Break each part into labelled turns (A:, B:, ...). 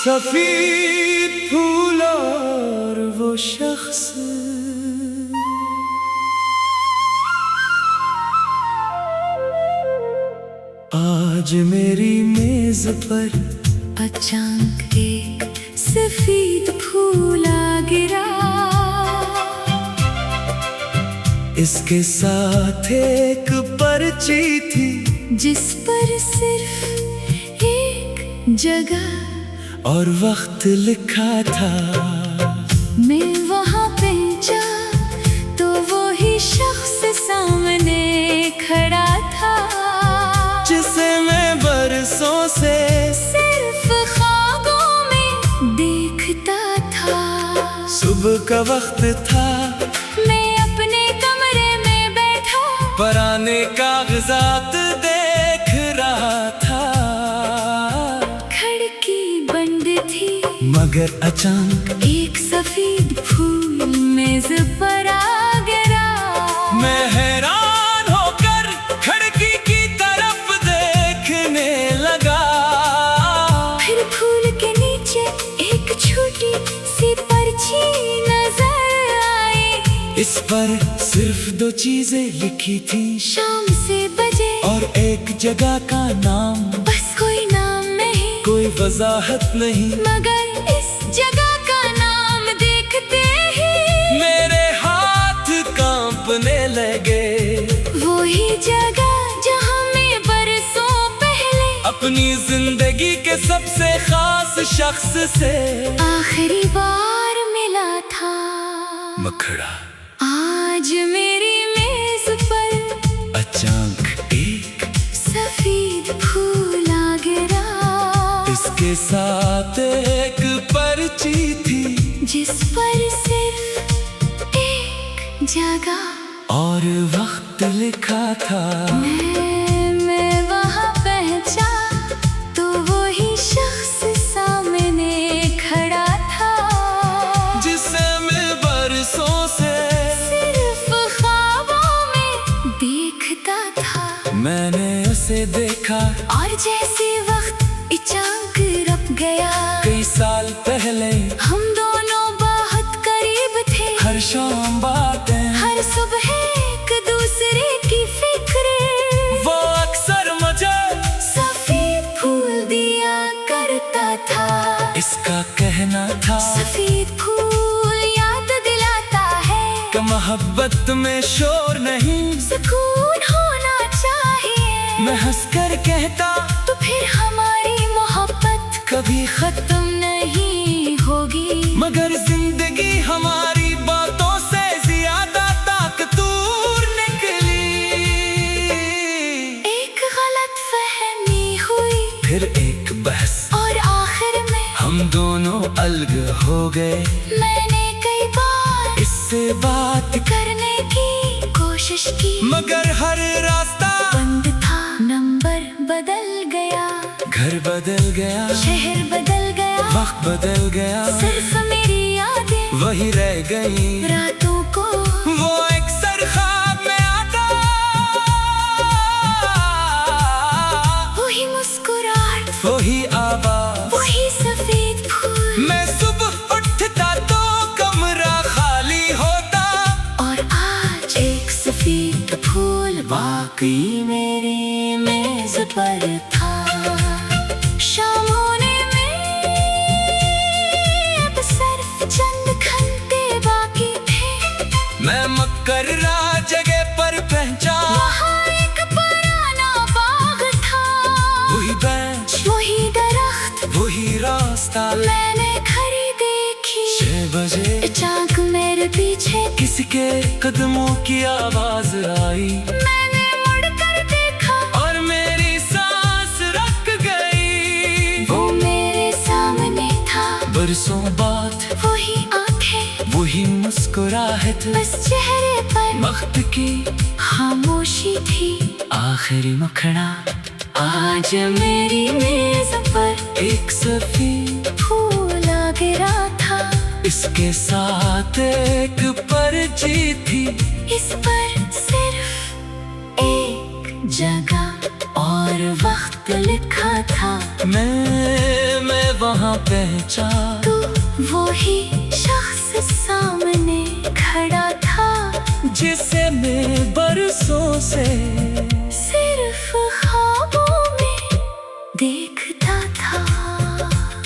A: सफेद फूल और वो शख्स आज मेरी मेज पर
B: अचानक एक सफेद फूल आ गिरा।
A: इसके साथ एक पर्ची थी
B: जिस पर सिर्फ एक जगह
A: और वक्त लिखा था।
B: मैं वहाँ पहुँचा तो वो ही शख्स सामने खड़ा था,
A: जिसे मैं बरसों से
B: सिर्फ ख्वाबों में देखता था।
A: सुबह का वक्त था,
B: मैं अपने कमरे में बैठा
A: पुराने कागजात देख रहा था।
B: खिड़की बंद थी
A: मगर अचानक
B: एक सफेद फूल मेज पर आ गिरा।
A: मैं हैरान होकर खिड़की की तरफ देखने लगा।
B: फिर फूल के नीचे एक छोटी सी पर्ची नजर आई।
A: इस पर सिर्फ दो चीजें लिखी थी,
B: शाम से बजे
A: और एक जगह का नाम।
B: बस कोई नाम नहीं,
A: कोई वजाहत नहीं,
B: मगर इस जगह का नाम देखते ही
A: मेरे हाथ कांपने लगे।
B: वही जगह जहाँ मैं बरसों पहले
A: अपनी जिंदगी के सबसे खास शख्स से
B: आखिरी बार मिला था।
A: मखड़ा
B: आज मेरी मेज पर
A: अचानक एक
B: सफेद फूल आ गिरा।
A: इसके साथ एक पर्ची थी
B: जिस पर सिर्फ एक जगह
A: और वक्त लिखा था।
B: मैं वहाँ पहुँचा तो वो ही शख्स सामने खड़ा था,
A: जिसे मैं बरसों से
B: सिर्फ ख्वाबों में देखता था।
A: मैंने उसे देखा
B: और जैसे वक्त अचानक रप गया।
A: कई साल पहले
B: हम दोनों बहुत करीब थे,
A: हर शाम बातें,
B: हर सुबह एक दूसरे की फिक्र।
A: वो अक्सर मुझे
B: सफेद फूल दिया करता था।
A: इसका कहना था
B: सफेद फूल याद दिलाता है
A: कि मोहब्बत में शोर नहीं,
B: सुकून होना चाहिए।
A: मैं हंसकर कहता
B: तो फिर हमारी मोहब्बत
A: कभी
B: खत्म नहीं होगी।
A: मगर जिंदगी हमारी बातों से ज्यादा ताकतूर निकली।
B: एक गलत फहमी हुई,
A: फिर एक बहस,
B: और आखिर में
A: हम दोनों अलग हो गए।
B: मैंने कई बार
A: इससे बात
B: करने की कोशिश की,
A: मगर हर रास्ता
B: बंद था। नंबर बदल गया,
A: घर बदल गया,
B: शहर बदल गया,
A: वक्त बदल गया,
B: सिर्फ मेरी यादें
A: वही रह गई।
B: रातों को
A: वो अक्सर ख्वाब में आता,
B: वही मुस्कुराहट,
A: वही आवाज,
B: वही सफेद फूल।
A: मैं सुबह उठता तो कमरा खाली होता,
B: और आज एक सफेद फूल वाकई मेरी मेज पर था। शाम होने में अब सिर्फ चंद घंटे बाकी थे।
A: मैं मुकर्रा जगह पर पहुंचा।
B: वहाँ एक पुराना बाग था,
A: वही बेंच,
B: वही दरख्त,
A: वही रास्ता।
B: मैंने घड़ी देखी
A: 6 बजे
B: अचानक मेरे पीछे
A: किसी के कदमों की आवाज आई।
B: मैंने मुड़कर देखा
A: और मेरी सांस रुक गई।
B: वो मेरे सामने था,
A: बरसों बाद
B: वही आंखें,
A: वही मुस्कुराहट,
B: बस चेहरे पर
A: वक्त की
B: खामोशी थी।
A: आखिरी मुखड़ा।
B: आज मेरी मेज पर
A: एक सफेद
B: फूल आ गिरा था।
A: इसके साथ एक पर्ची थी,
B: इस पर सिर्फ एक जगह और वक्त लिखा था।
A: मैं वहाँ पहुँचा
B: तो वही शख्स सामने खड़ा था,
A: जिसे मैं बरसों से
B: सिर्फ ख्वाबों में देखता था।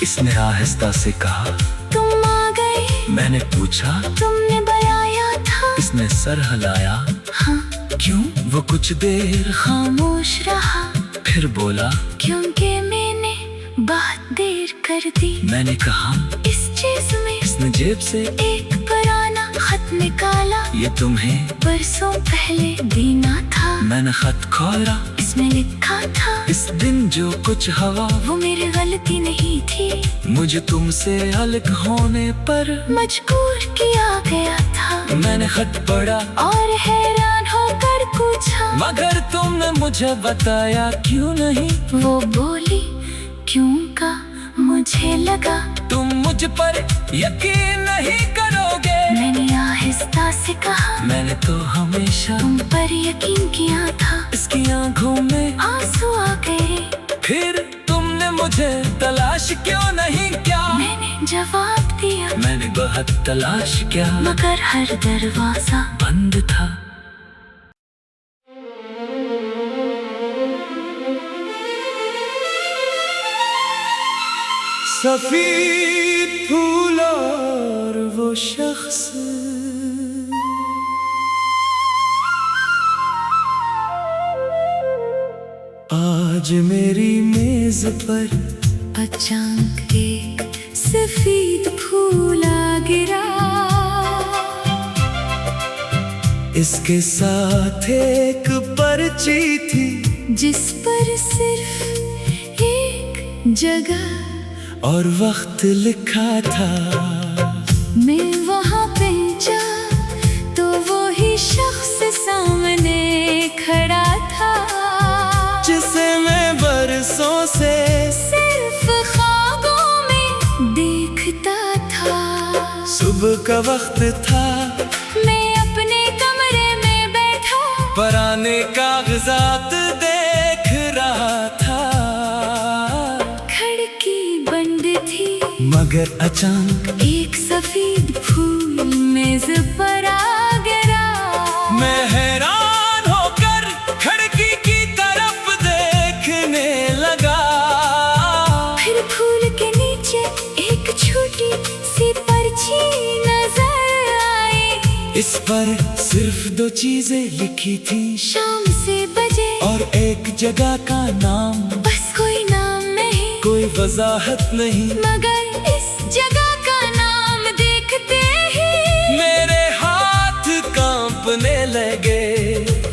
A: इसने आहिस्ता से कहा,
B: तुम आ गए।
A: मैंने पूछा,
B: तुमने बुलाया था।
A: इसने सर हिलाया।
B: हाँ।
A: क्यों? वो कुछ देर
B: खामोश रहा,
A: फिर बोला,
B: क्योंकि मैंने बहुत देर कर दी।
A: मैंने कहा,
B: इस चीज में
A: इसने जेब से
B: एक पुराना खत निकाला।
A: ये तुम्हें
B: बरसों पहले देना था।
A: मैंने खत खोला,
B: इसमें लिखा था,
A: इस दिन जो कुछ हवा
B: वो मेरी गलती नहीं थी,
A: मुझे तुमसे अलग होने पर
B: मजबूर किया गया था।
A: मैंने खत पढ़ा
B: और हैरान होकर पूछा,
A: मगर तुमने मुझे बताया क्यों नहीं।
B: वो बोली, क्यों का मुझे लगा
A: तुम मुझ पर यकीन नहीं करोगे।
B: मैंने आहिस्ता से कहा,
A: मैंने तो हमेशा
B: तुम पर यकीन किया था।
A: इसकी आंखों में
B: आंसू आ गए।
A: फिर तुमने मुझे तलाश क्यों नहीं किया।
B: मैंने जवाब दिया,
A: मैंने बहुत तलाश किया,
B: मगर हर दरवाजा
A: बंद था। सफेद फूल और वो शख्स आज मेरी मेज पर
B: अचानक एक सफेद फूल आ गिरा।
A: इसके साथ एक पर्ची थी,
B: जिस पर सिर्फ एक जगह
A: और वक्त लिखा था।
B: मैं वहाँ पहुँचा तो वही शख्स सामने खड़ा था,
A: जिसे मैं बरसों से
B: सिर्फ ख्वाबों में देखता था।
A: सुबह का वक्त था,
B: मैं अपने कमरे में बैठा,
A: पुराने कागजात देख रहा था।
B: खिड़की बंद थी,
A: मगर अचानक
B: एक सफेद फूल मेज पर आ गिरा।
A: मैं हैरान होकर खिड़की की तरफ देखने लगा।
B: फिर फूल के नीचे एक छोटी सी पर्ची नजर आई।
A: इस पर सिर्फ दो चीजें लिखी थी,
B: शाम से बजे
A: और एक जगह का नाम।
B: बस कोई नाम नहीं,
A: कोई वजाहत नहीं,
B: मगर इस जगह का नाम देखते ही
A: मेरे हाथ कांपने लगे।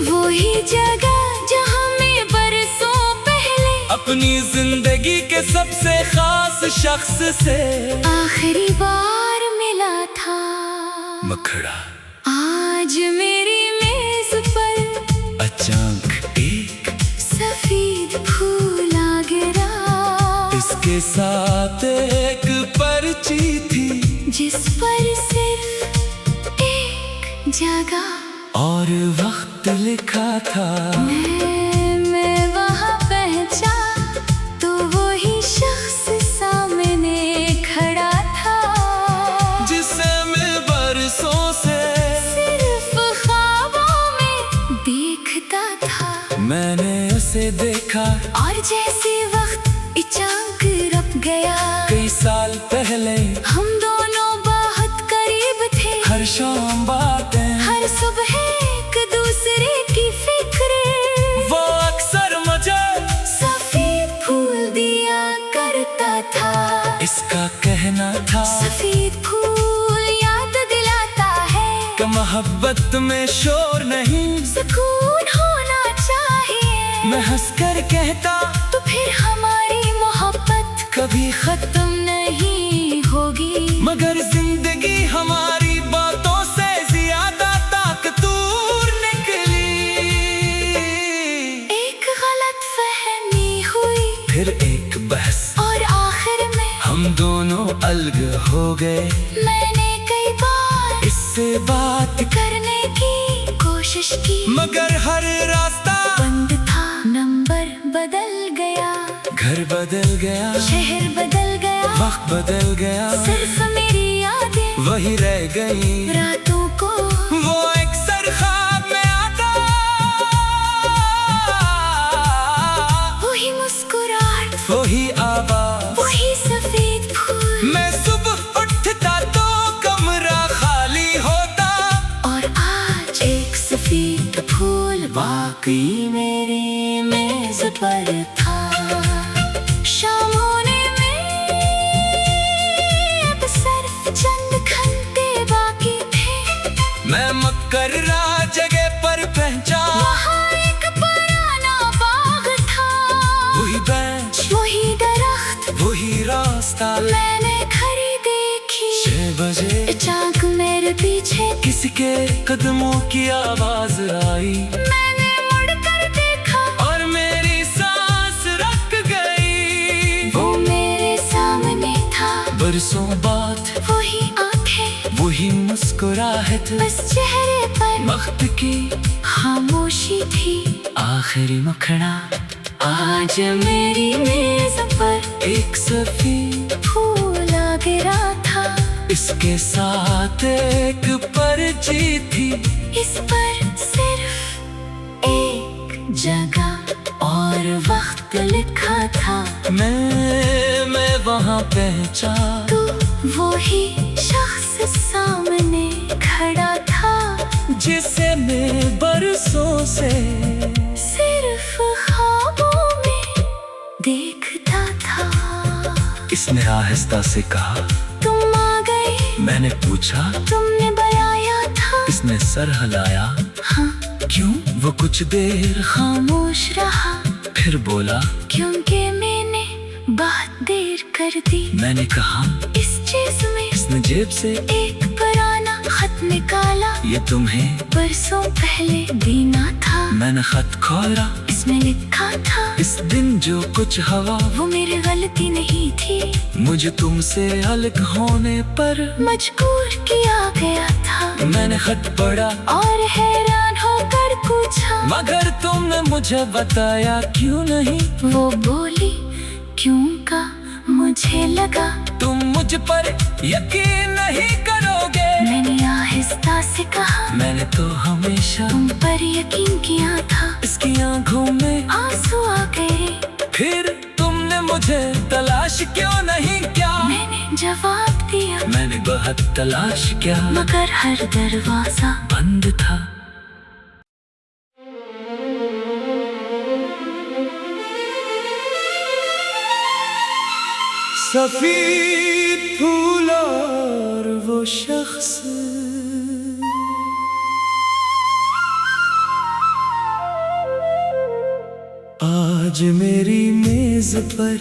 B: वही जगह जहाँ मैं बरसों पहले
A: अपनी जिंदगी के सबसे खास शख्स से
B: आखिरी बार मिला था।
A: मखड़ा
B: आज मेरी मेज पर
A: अचानक एक
B: सफेद फूल आ गिरा।
A: इसके साथ एक पर्ची थी,
B: जिस पर सिर्फ एक जगह
A: और वक्त लिखा था।
B: मैं वहाँ पहुँचा तो वही शख्स सामने खड़ा था,
A: जिसे मैं बरसों से
B: सिर्फ ख्वाबों में देखता था।
A: मैंने उसे देखा
B: और जैसे वक्त अचानक रुक गया।
A: कई साल पहले
B: हम दोनों बहुत करीब थे,
A: हर शाम बातें,
B: हर सुबह एक दूसरे की फिक्र।
A: वो अक्सर मुझे
B: सफेद फूल दिया करता था।
A: इसका कहना था
B: सफेद फूल याद दिलाता है
A: कि मोहब्बत में शोर नहीं,
B: सुकून होना चाहिए।
A: मैं हंसकर कहता
B: तो फिर हमारी मोहब्बत
A: कभी
B: खत्म नहीं होगी।
A: मगर जिंदगी हमारी बातों से ज्यादा ताकतूर निकली।
B: एक गलत फहमी हुई,
A: फिर एक बहस,
B: और आखिर में
A: हम दोनों अलग हो गए।
B: मैंने कई बार
A: इससे बात
B: करने की कोशिश की,
A: मगर हर रास्ता
B: बंद था। नंबर
A: घर बदल गया,
B: शहर बदल गया,
A: वक्त बदल गया,
B: सिर्फ मेरी यादें
A: वही रह गई।
B: रातों को
A: वो अक्सर ख्वाब में आता,
B: वही मुस्कुराहट,
A: वही आवाज,
B: वही सफेद फूल।
A: मैं सुबह उठता तो कमरा खाली होता,
B: और आज एक सफेद फूल वाकई मेरी मेज पर था। शाम होने में अब सिर्फ चंद घंटे बाकी थे।
A: मैं मुकर्रा जगह पर पहुंचा,
B: वहाँ एक पुराना बाग था,
A: वही बेंच,
B: वही दरख्त,
A: वही रास्ता।
B: मैंने घड़ी देखी,
A: 6 बजे
B: अचानक मेरे पीछे
A: किसी के कदमों की आवाज आई।
B: मैंने मुड़कर देखा,
A: और मेरी सांस रुक गई।
B: वो मेरे सामने था,
A: बरसों बाद
B: वही आंखें,
A: वही मुस्कुराहट,
B: बस चेहरे पर
A: वक्त की
B: खामोशी थी।
A: आखिरी मुखड़ा।
B: आज मेरी मेज पर
A: एक सफेद
B: फूल आ गिरा था,
A: इसके साथ एक पर्ची थी,
B: इस पर सिर्फ एक जगह और वक्त लिखा था।
A: मैं वहाँ पहुँचा,
B: तो वही शख्स सामने खड़ा था,
A: जिसे मैं बरसों से
B: सिर्फ ख्वाबों में देखता था।
A: इसने आहिस्ता से कहा।
B: तुम आ गए,
A: मैंने पूछा।
B: तुमने बुलाया था।
A: इसने सर हिलाया।
B: हाँ,
A: क्यों? वो कुछ देर
B: खामोश रहा,
A: फिर बोला,
B: क्योंकि मैंने बहुत देर कर दी।
A: मैंने कहा,
B: इस चीज में
A: इसने जेब से
B: एक पुराना खत निकाला,
A: ये तुम्हें
B: बरसों पहले देना था।
A: मैंने खत खोला,
B: इसमें लिखा था,
A: इस दिन जो कुछ हुआ
B: वो मेरी गलती नहीं थी,
A: मुझे तुमसे अलग होने पर
B: मजबूर किया गया था।
A: मैंने खत पढ़ा
B: और हैरान होकर पूछा,
A: मगर तुमने मुझे बताया क्यों नहीं?
B: वो बोली, क्यों का मुझे लगा
A: तुम मुझ पर यकीन नहीं करोगे।
B: मैंने आहिस्ता से कहा,
A: मैंने तो हमेशा
B: तुम पर यकीन किया था।
A: इसकी आंखों में
B: आंसू आ गए।
A: फिर तुमने मुझे तलाश क्यों नहीं किया?
B: मैंने जवाब दिया,
A: मैंने बहुत तलाश किया,
B: मगर हर दरवाजा
A: बंद था। सफेद फूल और वो शख्स आज मेरी मेज पर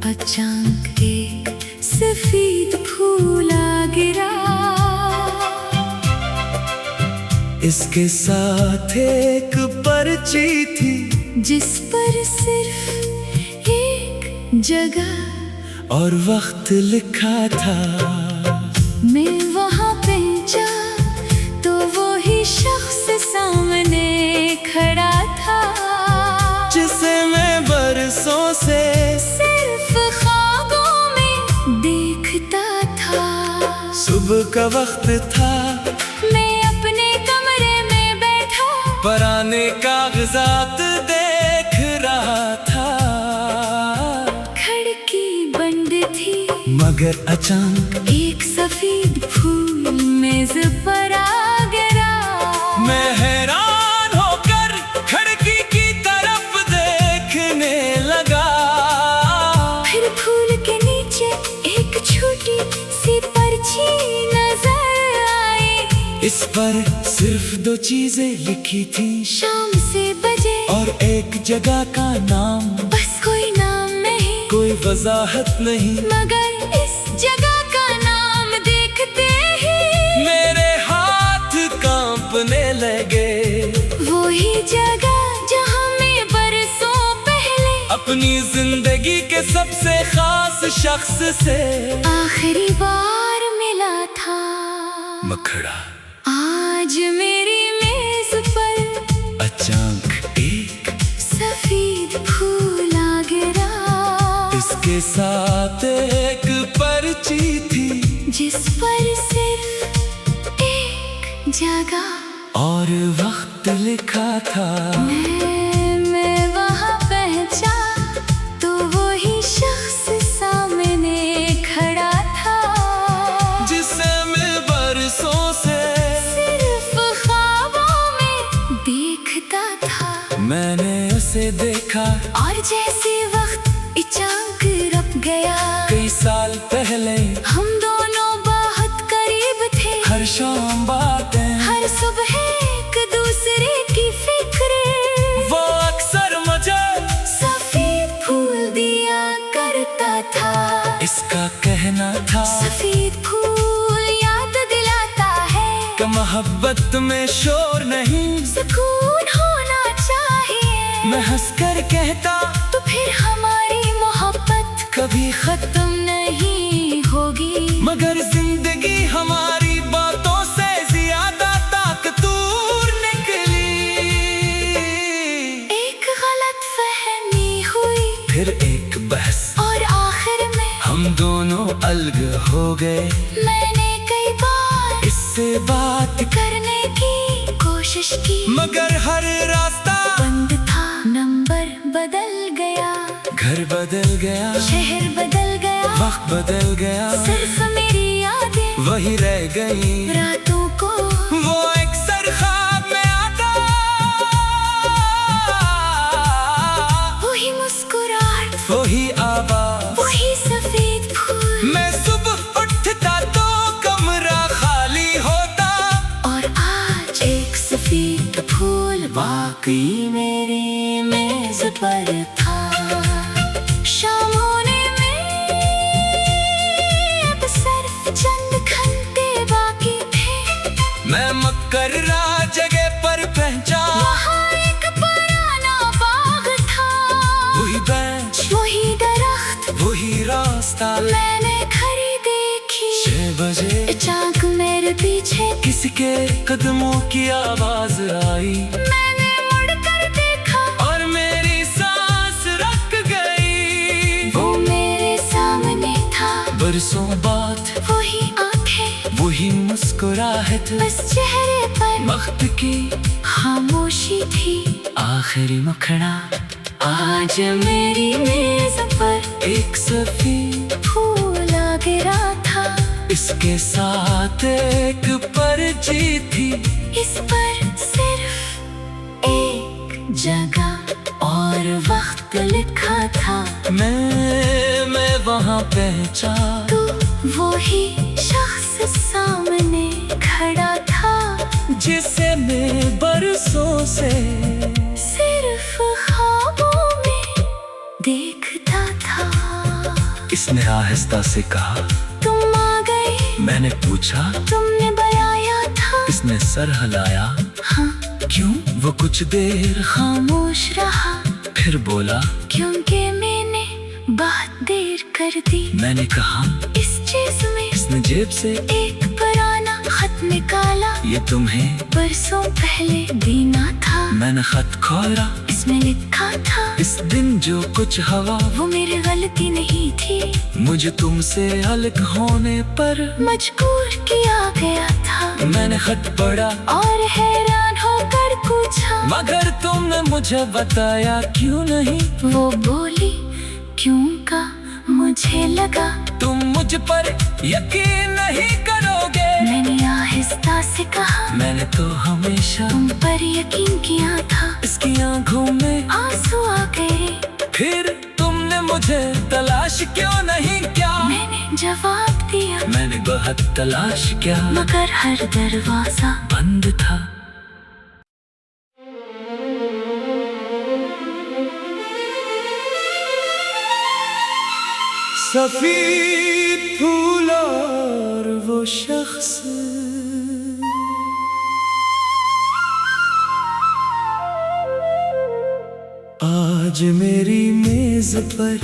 B: अचानक एक सफेद फूल आ गिरा,
A: इसके साथ एक पर्ची थी,
B: जिस पर सिर्फ एक जगह
A: और वक्त लिखा था।
B: मैं वहाँ पहुँचा तो वही शख्स सामने खड़ा था,
A: जिसे मैं बरसों से
B: सिर्फ ख्वाबों में देखता था।
A: सुबह का वक्त था,
B: मैं अपने कमरे में बैठा,
A: पुराने कागजात देख रहा था।
B: खिड़की बंद थी,
A: मगर अचानक
B: एक सफेद फूल मेज पर आ गिरा।
A: मैं हैरान होकर खिड़की की तरफ देखने लगा।
B: फिर फूल के नीचे एक छोटी सी पर्ची नजर आई।
A: इस पर सिर्फ 2 चीजें लिखी थी,
B: शाम से बजे
A: और एक जगह का नाम।
B: बस कोई नाम नहीं,
A: कोई वजाहत नहीं,
B: मगर इस जगह का नाम देखते ही
A: मेरे हाथ कांपने लगे।
B: वही जगह जहाँ मैं बरसों पहले
A: अपनी जिंदगी के सबसे खास शख्स से
B: आखिरी बार मिला था।
A: मखड़ा।
B: आज मेरी मेज पर
A: अचानक एक
B: सफेद फूल आ गिरा।
A: इसके साथ एक पर्ची थी,
B: जिस पर सिर्फ एक जगह
A: और वक्त लिखा था।
B: मैं वहाँ पहुँचा तो वही शख्स सामने खड़ा था,
A: जिसे मैं बरसों से
B: सिर्फ ख्वाबों में देखता था।
A: मैंने उसे देखा
B: और जैसे वक्त अचानक रप गया,
A: कई साल पहले
B: हम दोनों बहुत करीब थे।
A: हर शाम बातें,
B: हर सुबह एक दूसरे की फिक्र,
A: वो अक्सर मुझे
B: सफेद फूल दिया करता था।
A: इसका कहना था
B: सफेद फूल याद दिलाता है
A: कि मोहब्बत में शोर नहीं,
B: सुकून होना चाहिए।
A: मैं हंसकर कहता
B: तो फिर हमारी मोहब्बत
A: कभी
B: खत्म नहीं होगी।
A: मगर जिंदगी हमारी बातों से ज्यादा ताकतूर निकली।
B: एक गलत फहमी हुई,
A: फिर एक बहस,
B: और आखिर में
A: हम दोनों अलग हो गए।
B: मैंने कई बार
A: इससे बात
B: करने की कोशिश की,
A: मगर हर रास्ता
B: बंद था। नंबर बदल गया,
A: घर बदल गया,
B: शहर बदल गया,
A: वक्त बदल गया,
B: सिर्फ मेरी यादें
A: वही रह गई।
B: रातों को
A: वो अक्सर ख्वाब में आता,
B: वही मुस्कुराहट,
A: वही आवाज,
B: वही सफेद फूल।
A: मैं सुबह उठता तो कमरा खाली होता,
B: और आज एक सफेद फूल वाकई मेरी मेज पर था। शाम होने में अब सिर्फ चंद घंटे बाकी थे।
A: मैं मुकर्रा जगह पर पहुंचा,
B: वहाँ एक पुराना बाग था,
A: वही बेंच,
B: वही दरख्त,
A: वही रास्ता।
B: मैंने घड़ी देखी,
A: 6 बजे
B: अचानक मेरे पीछे
A: किसी के कदमों की आवाज आई।
B: मैंने मुड़कर देखा,
A: और मेरी सांस रुक गई।
B: वो मेरे सामने था,
A: बरसों बाद
B: वही आंखें,
A: वही मुस्कुराहट,
B: बस चेहरे पर
A: वक्त की
B: खामोशी थी।
A: आखिरी मुखड़ा।
B: आज मेरी मेज पर
A: एक सफेद
B: फूल गिरा था,
A: इसके साथ एक पर्ची थी,
B: इस पर सिर्फ एक जगह और वक्त लिखा था।
A: मैं वहाँ पहुँचा
B: तो वही शख्स सामने खड़ा था,
A: जिसे मैं बरसों से
B: सिर्फ ख्वाबों में देखता था।
A: इसने आहिस्ता से कहा,
B: तुम आ गए,
A: मैंने पूछा,
B: तुमने बुलाया था।
A: इसने सर हिलाया।
B: हाँ,
A: क्यों? वो कुछ देर
B: खामोश रहा,
A: फिर बोला,
B: क्योंकि मैंने बहुत देर कर दी।
A: मैंने कहा,
B: इस चीज में
A: इसने जेब से
B: एक पुराना खत निकाला,
A: ये तुम्हें
B: बरसों पहले देना था।
A: मैंने खत खोला,
B: इसमें लिखा था,
A: इस दिन जो कुछ हवा,
B: वो मेरी गलती नहीं थी,
A: मुझे तुमसे अलग होने पर
B: मजबूर किया गया था।
A: मैंने खत पढ़ा
B: और हैरान होकर पूछा,
A: मगर तुमने मुझे बताया क्यों नहीं।
B: वो बोली, क्यों का मुझे लगा
A: तुम मुझ पर यकीन नहीं करोगे।
B: मैंने आहिस्ता से कहा,
A: मैंने तो हमेशा
B: तुम पर यकीन किया था।
A: इसकी आंखों में
B: आंसू आ गए,
A: फिर तुमने मुझे तलाश क्यों नहीं किया।
B: मैंने जवाब दिया,
A: मैंने बहुत तलाश किया,
B: मगर हर दरवाजा
A: बंद था। सफेद फूल और वो शख्स, आज मेरी मेज पर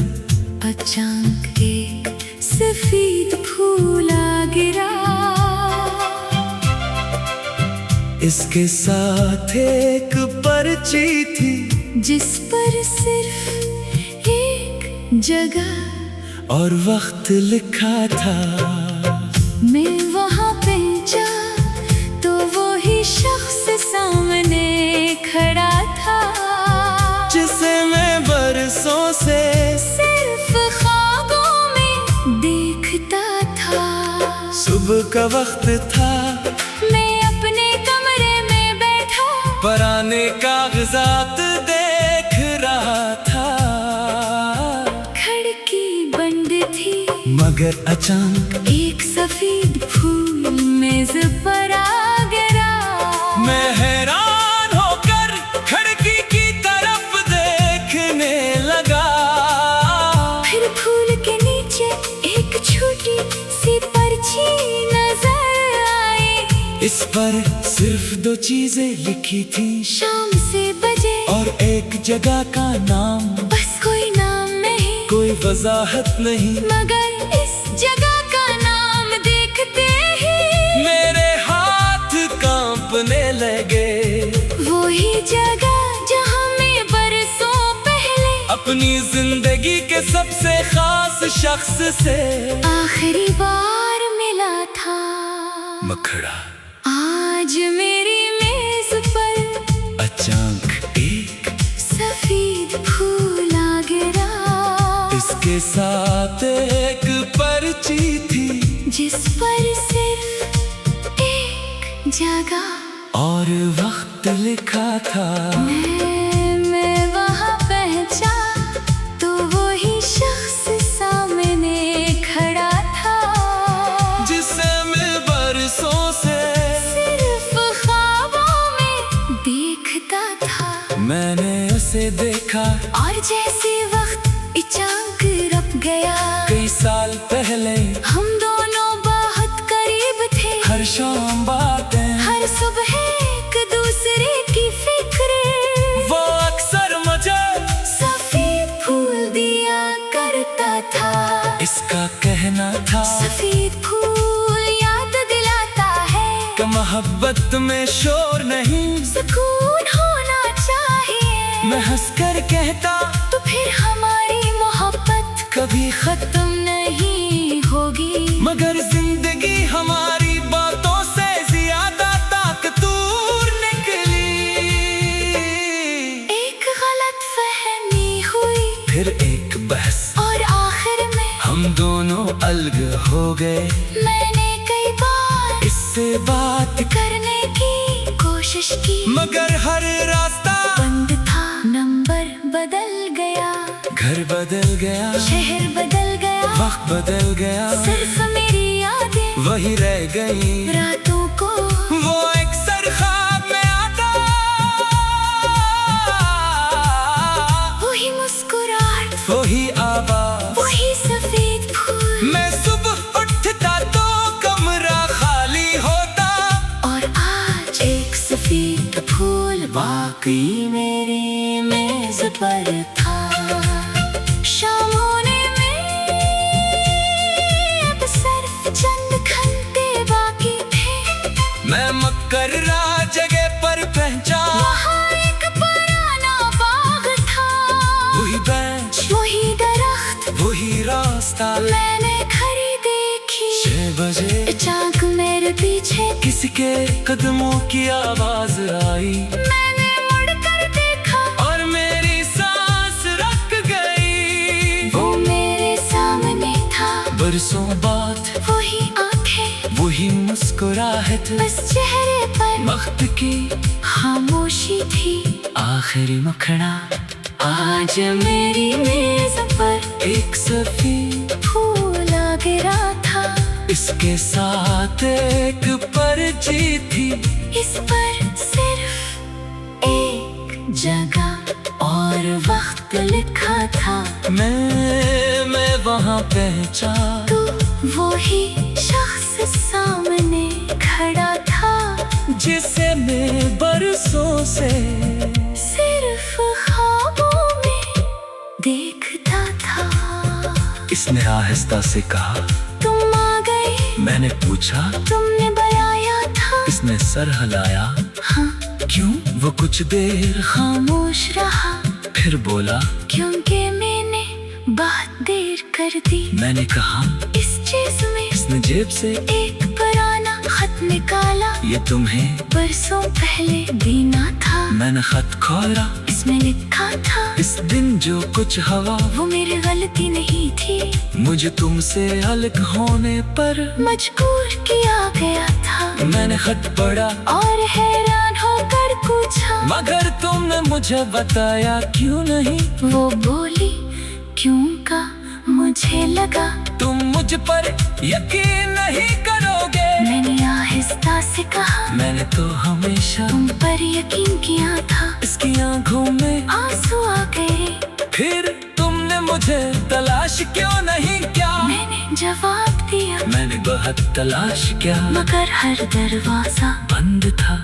B: अचानक एक सफेद फूल गिरा,
A: इसके साथ एक पर्ची थी,
B: जिस पर सिर्फ एक जगह
A: और वक्त लिखा था।
B: मैं वहाँ पहुँचा तो वो ही शख्स सामने खड़ा था,
A: जिसे मैं बरसों से
B: सिर्फ ख्वाबों में देखता था।
A: सुबह का वक्त था,
B: मैं अपने कमरे में बैठा,
A: पुराने कागजात देख रहा था।
B: खिड़की बंद थी,
A: मगर अचानक
B: एक सफेद फूल मेज पर आ गिरा।
A: मैं हैरान होकर खिड़की की तरफ देखने लगा।
B: फिर फूल के नीचे एक छोटी सी पर्ची नजर आई।
A: इस पर सिर्फ दो चीजें लिखी थी,
B: शाम से बजे
A: और एक जगह का नाम।
B: बस कोई नाम नहीं,
A: कोई वजाहत नहीं,
B: मगर इस जगह का नाम देखते ही
A: मेरे हाथ कांपने लगे।
B: वही जगह जहाँ मैं बरसों पहले
A: अपनी जिंदगी के सबसे खास शख्स से
B: आखिरी बार मिला था।
A: मखड़ा
B: आज मेरी मेज पर
A: अचानक एक
B: सफेद फूल आ गिरा।
A: इसके साथ एक पर्ची थी,
B: जिस पर सिर्फ एक जगह
A: और वक्त लिखा था।
B: मैं वहाँ पहुँचा तो वही शख्स सामने खड़ा था,
A: जिसे मैं बरसों से
B: सिर्फ ख्वाबों में देखता था।
A: मैंने उसे देखा
B: और जैसे वक्त अचानक रुक गया।
A: कई साल पहले
B: हम दोनों बहुत करीब थे,
A: हर शाम बातें,
B: हर सुबह एक दूसरे की फिक्र।
A: वो अक्सर मुझे
B: सफेद फूल दिया करता था।
A: इसका कहना था
B: सफेद फूल याद दिलाता है
A: कि मोहब्बत में शोर नहीं।
B: सुकून होना चाहिए।
A: मैं हंसकर कहता
B: तो फिर हमारी मोहब्बत
A: कभी
B: खत्म नहीं होगी।
A: मगर जिंदगी हमारी बातों से ज्यादा ताकतूर निकली।
B: एक गलत फहमी हुई,
A: फिर एक बहस,
B: और आखिर में
A: हम दोनों अलग हो गए।
B: मैंने कई बार
A: इससे बात
B: करने की कोशिश की,
A: मगर हर रास्ता
B: बंद था। नंबर बदल गया,
A: घर बदल गया,
B: शहर बदल गया,
A: वक्त बदल गया,
B: सिर्फ मेरी यादें
A: वही रह गई।
B: रातों को
A: वो अक्सर ख्वाब में आता,
B: वही मुस्कुराहट,
A: वही आवाज,
B: वही सफेद फूल।
A: मैं सुबह उठता तो कमरा खाली होता,
B: और आज एक सफेद फूल वाकई मेरी मेज पर था। शाम होने में अब सिर्फ चंद घंटे बाकी थे।
A: मैं मुकर्रा जगह पर पहुंचा।
B: वहाँ एक पुराना बाग था,
A: वही बेंच,
B: वही दरख्त,
A: वही रास्ता।
B: मैंने घड़ी देखी,
A: 6 बजे
B: अचानक मेरे पीछे
A: किसी के कदमों की आवाज आई।
B: मैंने मुड़कर देखा,
A: और मेरी सांस रुक गई।
B: वो मेरे सामने था।
A: बरसों बाद
B: वही आंखें,
A: वही मुस्कुराहट,
B: बस चेहरे पर
A: वक्त की
B: खामोशी थी।
A: आखिरी मुखड़ा।
B: आज मेरी मेज पर
A: एक सफेद
B: फूल आ गिरा था।
A: इसके साथ एक पर्ची थी,
B: इस पर सिर्फ एक जगह और वक्त लिखा था।
A: मैं वहाँ पहुँचा
B: तो वही शख्स सामने खड़ा था,
A: जिसे मैं बरसों से
B: सिर्फ ख्वाबों में देखता था।
A: इसने आहिस्ता से कहा।
B: तुम आ गए,
A: मैंने पूछा।
B: तुमने बुलाया था।
A: इसने सर हिलाया।
B: हाँ,
A: क्यों? वो कुछ देर
B: खामोश रहा,
A: फिर बोला,
B: क्योंकि मैंने बात देर कर दी।
A: मैंने कहा
B: इस चीज में
A: इसने जेब से
B: एक पुराना खत निकाला,
A: ये तुम्हें
B: बरसों पहले देना था।
A: मैंने खत खोला,
B: इसमें लिखा था
A: इस दिन जो कुछ हवा,
B: वो मेरी गलती नहीं थी,
A: मुझे तुमसे अलग होने पर
B: मजबूर किया गया था।
A: मैंने खत पढ़ा
B: और हैरान होकर पूछा,
A: मगर तुमने मुझे बताया क्यों नहीं।
B: वो बोली क्यों का, मुझे लगा
A: तुम मुझ पर यकीन नहीं करोगे।
B: मैंने आहिस्ता से कहा,
A: मैंने तो हमेशा
B: तुम पर यकीन किया था।
A: इसकी आंखों में
B: आंसू आ गए।
A: फिर तुमने मुझे तलाश क्यों नहीं किया।
B: मैंने जवाब दिया,
A: मैंने बहुत तलाश किया,
B: मगर हर दरवाजा
A: बंद था।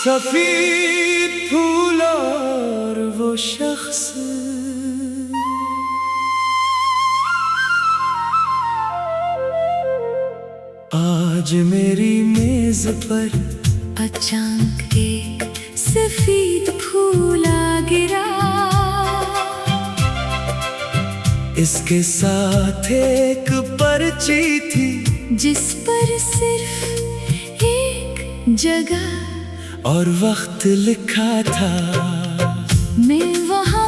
A: सफेद फूल और वो शख्स आज मेरी मेज पर
B: अचानक एक सफेद फूल आ गिरा।
A: इसके साथ एक पर्ची थी,
B: जिस पर सिर्फ एक जगह
A: और वक्त लिखा था।
B: मैं वहाँ